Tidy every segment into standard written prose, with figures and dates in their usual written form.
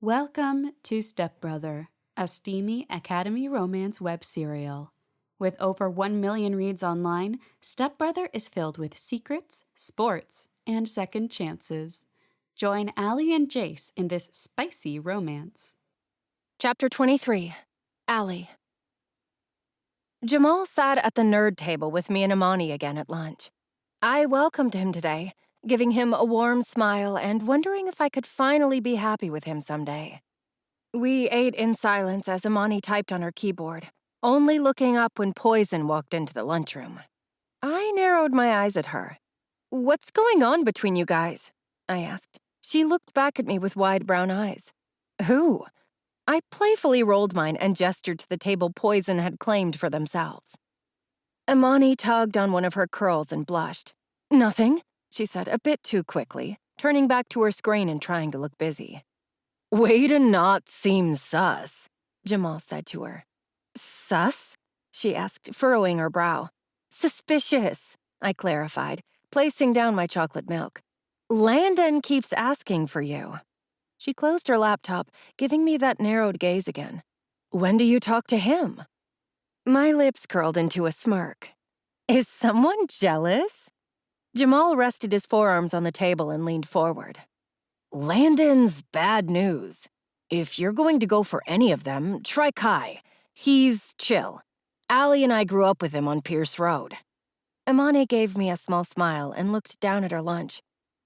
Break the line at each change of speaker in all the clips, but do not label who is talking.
Welcome to Stepbrother, a steamy Academy romance web serial. With over 1 million reads online, Stepbrother is filled with secrets, sports, and second chances. Join Allie and Jace in this spicy romance.
Chapter 23, Allie. Jamal sat at the nerd table with me and Amani again at lunch. I welcomed him today, giving him a warm smile and wondering if I could finally be happy with him someday. We ate in silence as Amani typed on her keyboard, only looking up when Poison walked into the lunchroom. I narrowed my eyes at her. "What's going on between you guys?" I asked. She looked back at me with wide brown eyes. "Who?" I playfully rolled mine and gestured to the table Poison had claimed for themselves. Imani tugged on one of her curls and blushed. "Nothing," she said a bit too quickly, turning back to her screen and trying to look busy. "Way to not seem sus," Jamal said to her. "Sus?" she asked, furrowing her brow. "Suspicious," I clarified, placing down my chocolate milk. "Landon keeps asking for you." She closed her laptop, giving me that narrowed gaze again. "When do you talk to him?" My lips curled into a smirk. "Is someone jealous?" Jamal rested his forearms on the table and leaned forward. "Landon's bad news. If you're going to go for any of them, try Kai. He's chill. Allie and I grew up with him on Pierce Road." Imani gave me a small smile and looked down at her lunch.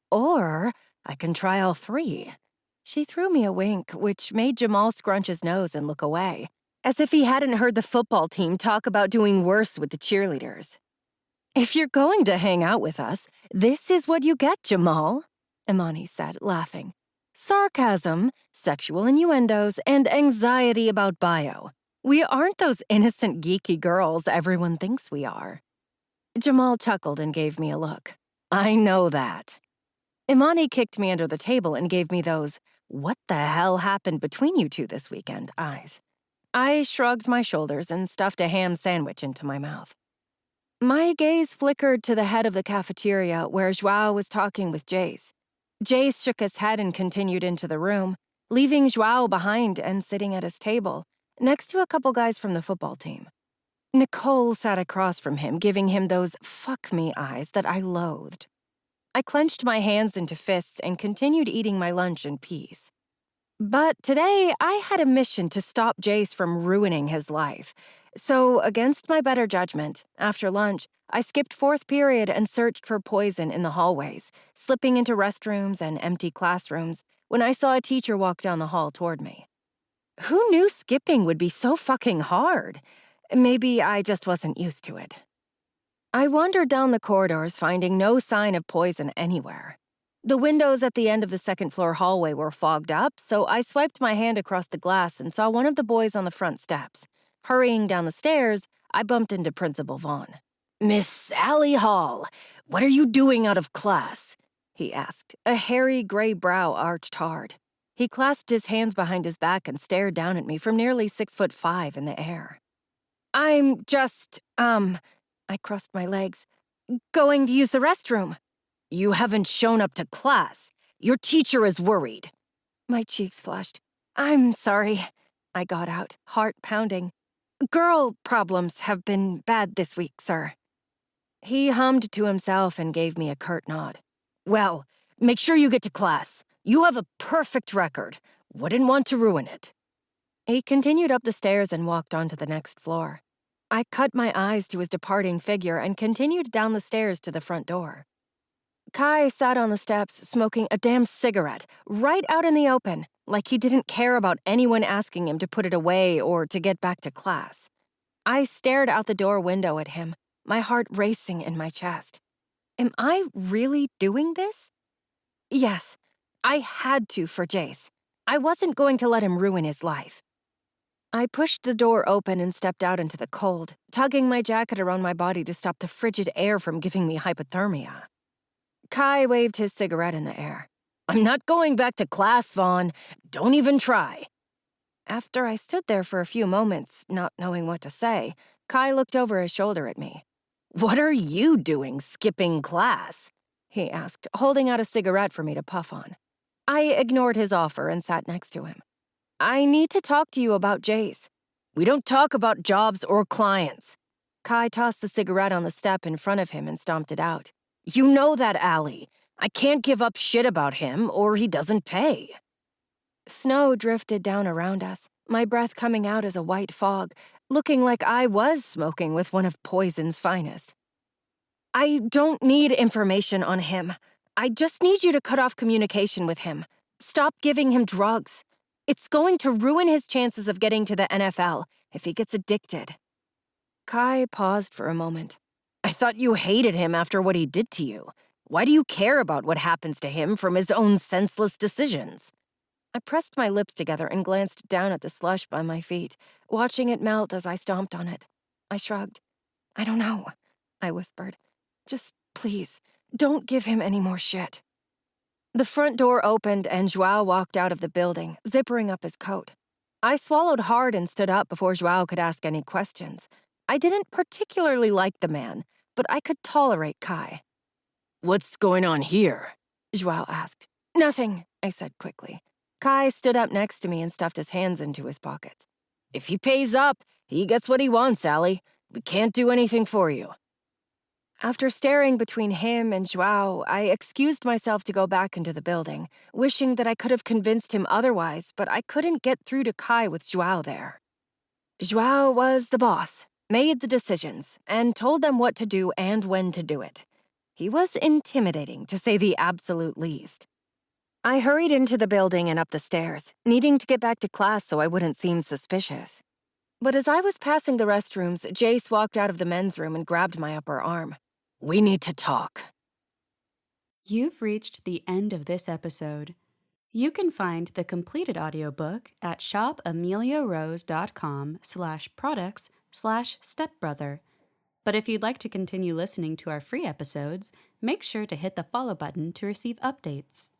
"Or I can try all three." She threw me a wink, which made Jamal scrunch his nose and look away, as if he hadn't heard the football team talk about doing worse with the cheerleaders. "If you're going to hang out with us, this is what you get, Jamal," Imani said, laughing. "Sarcasm, sexual innuendos, and anxiety about bio. We aren't those innocent, geeky girls everyone thinks we are." Jamal chuckled and gave me a look. "I know that." Imani kicked me under the table and gave me those "what the hell happened between you two this weekend" eyes. I shrugged my shoulders and stuffed a ham sandwich into my mouth. My gaze flickered to the head of the cafeteria where Joao was talking with Jace. Jace shook his head and continued into the room, leaving Joao behind and sitting at his table, next to a couple guys from the football team. Nicole sat across from him, giving him those fuck me eyes that I loathed. I clenched my hands into fists and continued eating my lunch in peace. But today, I had a mission to stop Jace from ruining his life. So, against my better judgment, after lunch, I skipped fourth period and searched for Poison in the hallways, slipping into restrooms and empty classrooms when I saw a teacher walk down the hall toward me. Who knew skipping would be so fucking hard? Maybe I just wasn't used to it. I wandered down the corridors, finding no sign of Poison anywhere. The windows at the end of the second-floor hallway were fogged up, so I swiped my hand across the glass and saw one of the boys on the front steps. Hurrying down the stairs, I bumped into Principal Vaughn. "Miss Allie Hall, what are you doing out of class?" he asked, a hairy gray brow arched hard. He clasped his hands behind his back and stared down at me from nearly 6'5" in the air. "I'm just, I crossed my legs. "Going to use the restroom." "You haven't shown up to class. Your teacher is worried." My cheeks flushed. "I'm sorry," I got out, heart pounding. "Girl problems have been bad this week, sir." He hummed to himself and gave me a curt nod. "Well, make sure you get to class. You have a perfect record. Wouldn't want to ruin it." He continued up the stairs and walked on to the next floor. I cut my eyes to his departing figure and continued down the stairs to the front door. Kai sat on the steps smoking a damn cigarette right out in the open, like he didn't care about anyone asking him to put it away or to get back to class. I stared out the door window at him, my heart racing in my chest. Am I really doing this? Yes, I had to for Jace. I wasn't going to let him ruin his life. I pushed the door open and stepped out into the cold, tugging my jacket around my body to stop the frigid air from giving me hypothermia. Kai waved his cigarette in the air. "I'm not going back to class, Vaughn. Don't even try." After I stood there for a few moments, not knowing what to say, Kai looked over his shoulder at me. "What are you doing, skipping class?" he asked, holding out a cigarette for me to puff on. I ignored his offer and sat next to him. I need to talk to you about Jace. We don't talk about jobs or clients. Kai tossed the cigarette on the step in front of him and stomped it out. You know that, Allie. I can't give up shit about him or he doesn't pay. Snow drifted down around us, my breath coming out as a white fog, looking like I was smoking with one of Poison's finest. I don't need information on him. I just need you to cut off communication with him. Stop giving him drugs. It's going to ruin his chances of getting to the NFL if he gets addicted. Kai paused for a moment. I thought you hated him after what he did to you. Why do you care about what happens to him from his own senseless decisions? I pressed my lips together and glanced down at the slush by my feet, watching it melt as I stomped on it. I shrugged. I don't know, I whispered. Just, please, don't give him any more shit. The front door opened and Joao walked out of the building, zippering up his coat. I swallowed hard and stood up before Joao could ask any questions. I didn't particularly like the man, but I could tolerate Kai. What's going on here? Joao asked. Nothing, I said quickly. Kai stood up next to me and stuffed his hands into his pockets. If he pays up, he gets what he wants, Allie. We can't do anything for you. After staring between him and Joao, I excused myself to go back into the building, wishing that I could have convinced him otherwise, but I couldn't get through to Kai with Joao there. Joao was the boss, made the decisions, and told them what to do and when to do it. He was intimidating, to say the absolute least. I hurried into the building and up the stairs, needing to get back to class so I wouldn't seem suspicious. But as I was passing the restrooms, Jace walked out of the men's room and grabbed my upper arm. We need to talk.
You've reached the end of this episode. You can find the completed audiobook at shopameliarose.com/products/stepbrother. But if you'd like to continue listening to our free episodes, make sure to hit the follow button to receive updates.